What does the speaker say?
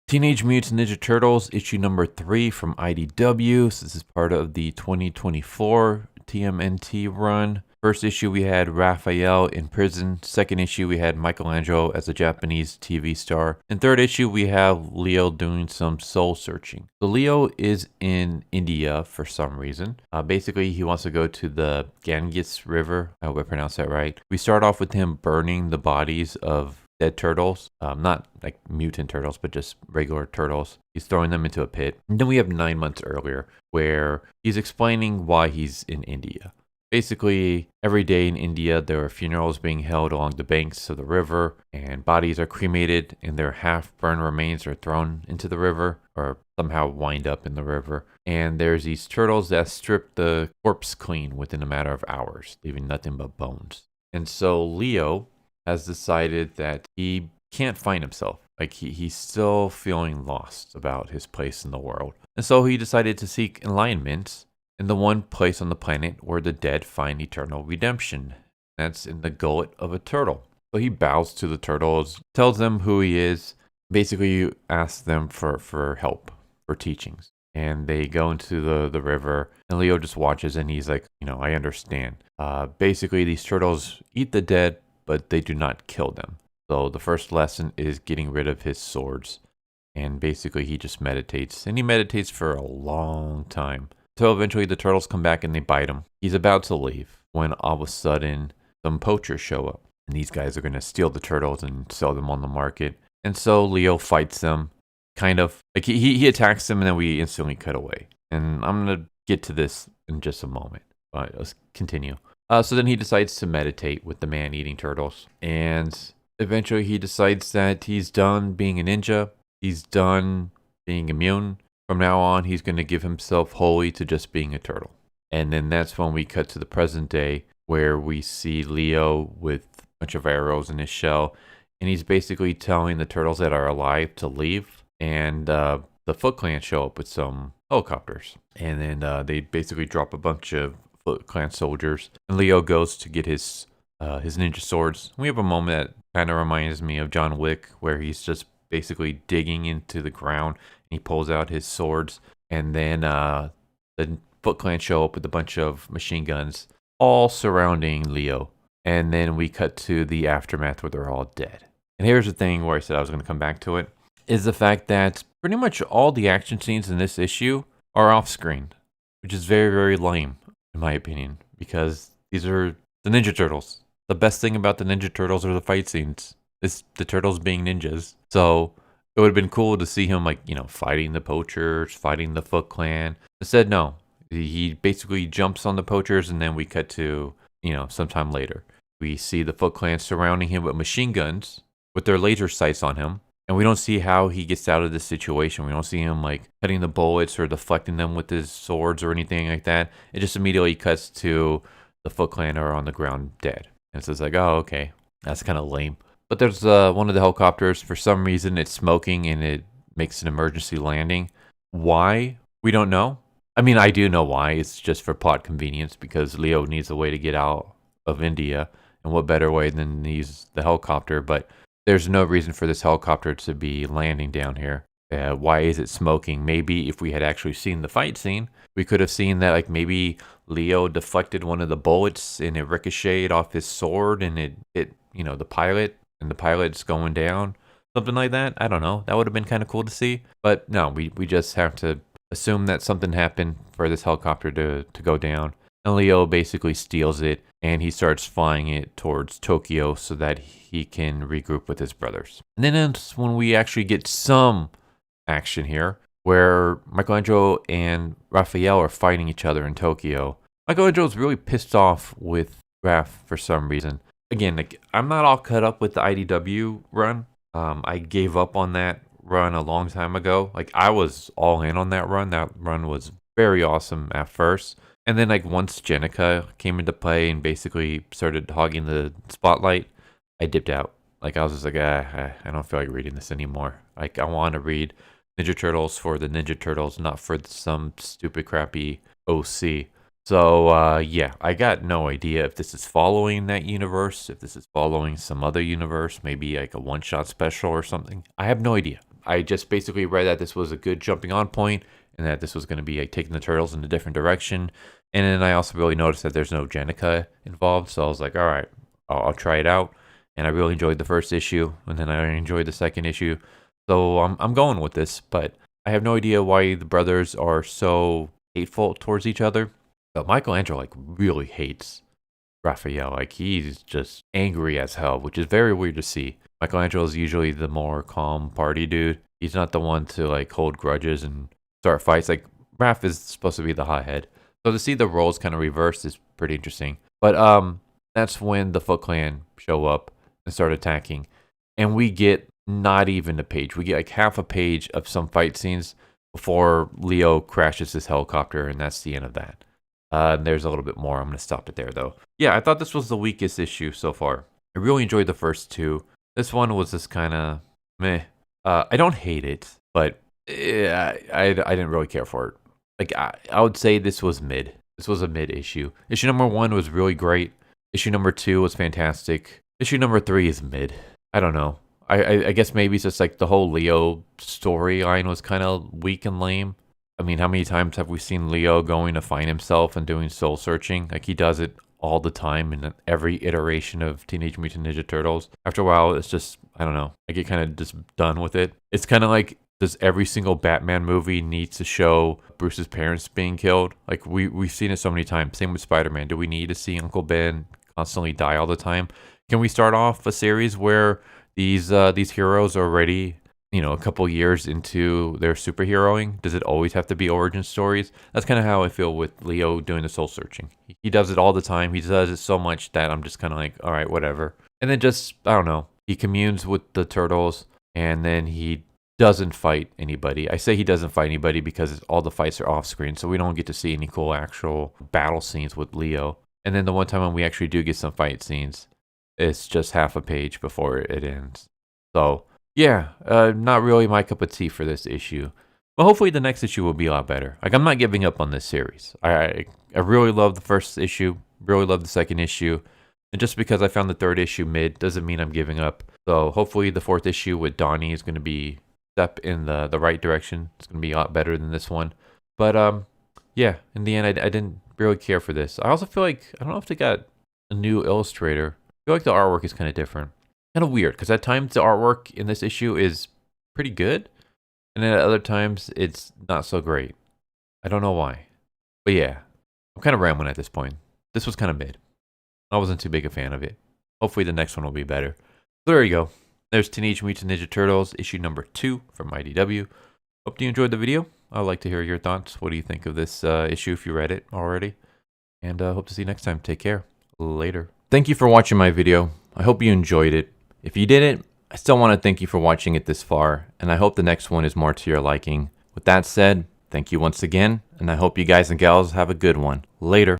Teenage Mutant Ninja Turtles, issue number 3 from IDW. So this is part of the 2024 TMNT run. First issue, we had Raphael in prison. Second issue, we had Michelangelo as a Japanese TV star. And third issue, we have Leo doing some soul searching. So Leo is in India for some reason. Basically, he wants to go to the Ganges River. I hope I pronounced that right. We start off with him burning the bodies of dead turtles, not like mutant turtles, but just regular turtles. He's throwing them into a pit. And then we have 9 months earlier where he's explaining why he's in India. Basically, every day in India, there are funerals being held along the banks of the river, and bodies are cremated, and their half-burned remains are thrown into the river, or somehow wind up in the river. And there's these turtles that strip the corpse clean within a matter of hours, leaving nothing but bones. And so Leo has decided that he can't find himself. Like he's still feeling lost about his place in the world. And so he decided to seek enlightenment in the one place on the planet where the dead find eternal redemption. That's in the gullet of a turtle. So he bows to the turtles, tells them who he is, basically asks them for help, for teachings. And they go into the river, and Leo just watches, and he's like, I understand. Basically, these turtles eat the dead, but they do not kill them. So the first lesson is getting rid of his swords. And basically he just meditates. And he meditates for a long time. Until eventually the turtles come back and they bite him. He's about to leave when all of a sudden some poachers show up. And these guys are going to steal the turtles and sell them on the market. And so Leo fights them. Kind of. Like he attacks them and then we instantly cut away. And I'm going to get to this in just a moment. But let's continue. So then he decides to meditate with the man eating turtles. And eventually he decides that he's done being a ninja. He's done being immune. From now on, he's going to give himself wholly to just being a turtle. And then that's when we cut to the present day where we see Leo with a bunch of arrows in his shell. And he's basically telling the turtles that are alive to leave. And the Foot Clan show up with some helicopters. And then they basically drop a bunch of Foot Clan soldiers, and Leo goes to get his ninja swords. We have a moment that kind of reminds me of John Wick, where he's just basically digging into the ground, and he pulls out his swords, and then the Foot Clan show up with a bunch of machine guns, all surrounding Leo. And then we cut to the aftermath where they're all dead. And here's the thing where I said I was going to come back to it, is the fact that pretty much all the action scenes in this issue are off screen, which is very, very lame. In my opinion, because these are the Ninja Turtles. The best thing about the Ninja Turtles are the fight scenes. It's the turtles being ninjas. So it would have been cool to see him fighting the poachers, fighting the Foot Clan. Instead, no. He basically jumps on the poachers and then we cut to, sometime later. We see the Foot Clan surrounding him with machine guns with their laser sights on him. And we don't see how he gets out of this situation. We don't see him cutting the bullets or deflecting them with his swords or anything like that. It just immediately cuts to the Foot Clan are on the ground dead. And so it's like, oh, okay, that's kind of lame. But there's one of the helicopters. For some reason, it's smoking and it makes an emergency landing. Why? We don't know. I mean, I do know why. It's just for plot convenience because Leo needs a way to get out of India. And what better way than to use the helicopter? But there's no reason for this helicopter to be landing down here. Why is it smoking? Maybe if we had actually seen the fight scene, we could have seen that maybe Leo deflected one of the bullets and it ricocheted off his sword and it hit, the pilot and the pilot's going down. Something like that. I don't know. That would have been kind of cool to see. But no, we just have to assume that something happened for this helicopter to go down. And Leo basically steals it and he starts flying it towards Tokyo so that he can regroup with his brothers. And then it's when we actually get some action here where Michelangelo and Raphael are fighting each other in Tokyo. Michelangelo's really pissed off with Raph for some reason. Again, I'm not all cut up with the IDW run. I gave up on that run a long time ago. I was all in on that run. That run was very awesome at first. And then once Jenica came into play and basically started hogging the spotlight, I dipped out. I was just I don't feel like reading this anymore. I want to read Ninja Turtles for the Ninja Turtles, not for some stupid crappy OC. So yeah, I got no idea if this is following that universe, if this is following some other universe, maybe a one-shot special or something. I have no idea. I just basically read that this was a good jumping on point and that this was going to be like taking the turtles in a different direction. And then I also really noticed that there's no Jenica involved. So I was like, all right, I'll try it out. And I really enjoyed the first issue. And then I enjoyed the second issue. So I'm going with this. But I have no idea why the brothers are so hateful towards each other. But Michelangelo like really hates Raphael. Like he's just angry as hell, which is very weird to see. Michelangelo is usually the more calm party dude. He's not the one to like hold grudges and start fights. Like Raph is supposed to be the hothead. So to see the roles kind of reversed is pretty interesting. But that's when the Foot Clan show up and start attacking. And we get not even a page. We get like half a page of some fight scenes before Leo crashes his helicopter, and that's the end of that. There's a little bit more. I'm going to stop it there, though. Yeah, I thought this was the weakest issue so far. I really enjoyed the first two. This one was just kind of meh. I don't hate it, but I didn't really care for it. Like, I would say this was mid. This was a mid issue. Issue number 1 was really great. Issue number 2 was fantastic. Issue number 3 is mid. I don't know. I guess maybe it's just like the whole Leo storyline was kind of weak and lame. I mean, how many times have we seen Leo going to find himself and doing soul searching? Like, he does it all the time in every iteration of Teenage Mutant Ninja Turtles. After a while, it's just, I don't know. I get kind of just done with it. It's kind of like, does every single Batman movie need to show Bruce's parents being killed? Like, we've seen it so many times. Same with Spider-Man. Do we need to see Uncle Ben constantly die all the time? Can we start off a series where these heroes are already, you know, a couple years into their superheroing? Does it always have to be origin stories? That's kind of how I feel with Leo doing the soul searching. He does it all the time. He does it so much that I'm just kind of like, all right, whatever. And then just, I don't know, he communes with the turtles and then he doesn't fight anybody. I say he doesn't fight anybody because all the fights are off screen, so we don't get to see any cool actual battle scenes with Leo. And then the one time when we actually do get some fight scenes, it's just half a page before it ends. So yeah, not really my cup of tea for this issue. But hopefully the next issue will be a lot better. Like, I'm not giving up on this series. I really love the first issue, really love the second issue. And just because I found the third issue mid doesn't mean I'm giving up. So hopefully the fourth issue with Donnie is going to be step in the right direction. It's going to be a lot better than this one. But yeah, in the end, I didn't really care for this. I also feel like, I don't know if they got a new illustrator. I feel like the artwork is kind of different. Kind of weird, because at times the artwork in this issue is pretty good, and then at other times it's not so great. I don't know why. But yeah, I'm kind of rambling at this point. This was kind of mid. I wasn't too big a fan of it. Hopefully the next one will be better. So there you go. There's Teenage Mutant Ninja Turtles, issue number 2 from IDW. Hope you enjoyed the video. I'd like to hear your thoughts. What do you think of this issue if you read it already? And hope to see you next time. Take care. Later. Thank you for watching my video. I hope you enjoyed it. If you didn't, I still want to thank you for watching it this far, and I hope the next one is more to your liking. With that said, thank you once again, and I hope you guys and gals have a good one. Later.